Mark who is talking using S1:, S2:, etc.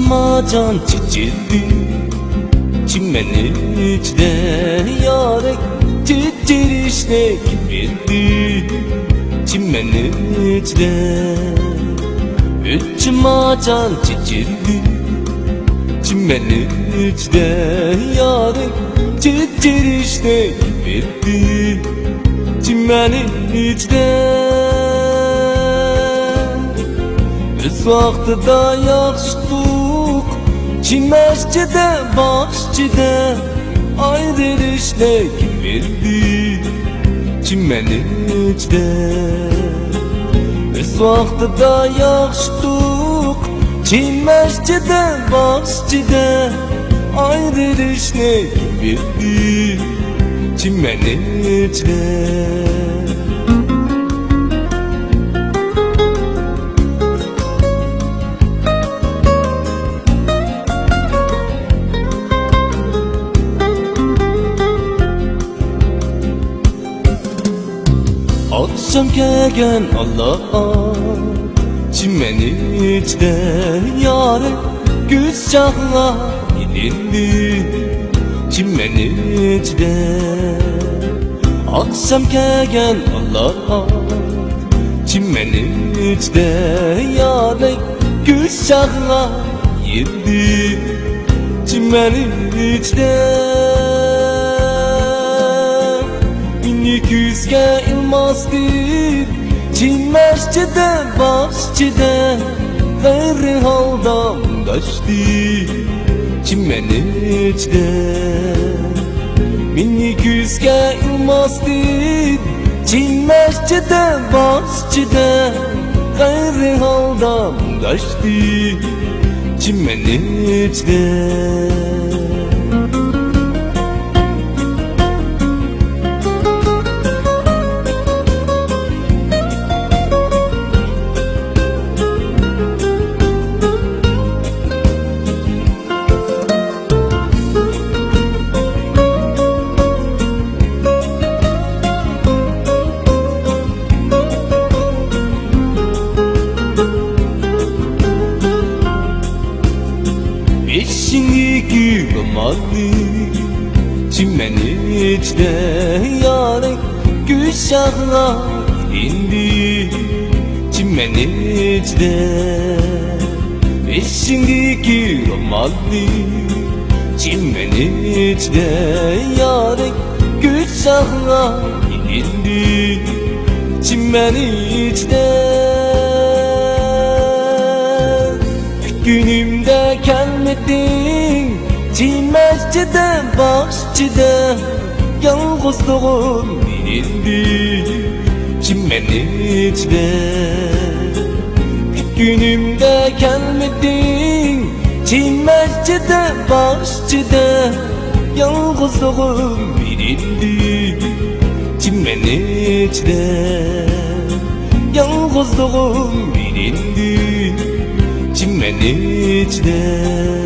S1: İçime can çekildi, çimenin içinde yarek titrişle gibildi, çimenin içinde. İçime can çekildi, çimenin içinde yarek titrişle gibildi, çimenin içinde. Biz vaxtida yaxşıdıq, çiməşçidə, baxçıda ayrılışla gibildi, çimənin içində. Biz vaxtida yaxşıdıq, çiməşçidə, baxçıda ayrılışla gibildi, çimənin içində. Akşam gelgen Allah'a, çimenin içinde yâre güz çağla inildi, çimenin içinde. Akşam gelgen Allah'a, çimenin içinde yâre güz çağla inildi, çimenin içinde. Yüzge ilmazdır, çimeşçide, başçıda gayri haldan kaçtı, çimenin içinde. Minik yüzge ilmazdır, çimeşçide, başçıda gayri haldan kaçtı, çimenin içinde. Eşini gömalı, çimenin içinde yâre güz çağla indi, çimenin içinde. Eşini gömalı, çimenin içinde yâre güz çağla indi, çimenin içinde. Günümde gelmedin, çimeşçide, başçıda yalnızlığım bilindi, çimenin içinde. Günümde gelmedin, çimeşçide, başçıda yalnızlığım bilindi, çimenin içinde. Yalnızlığım bilindi, çimenin içinde.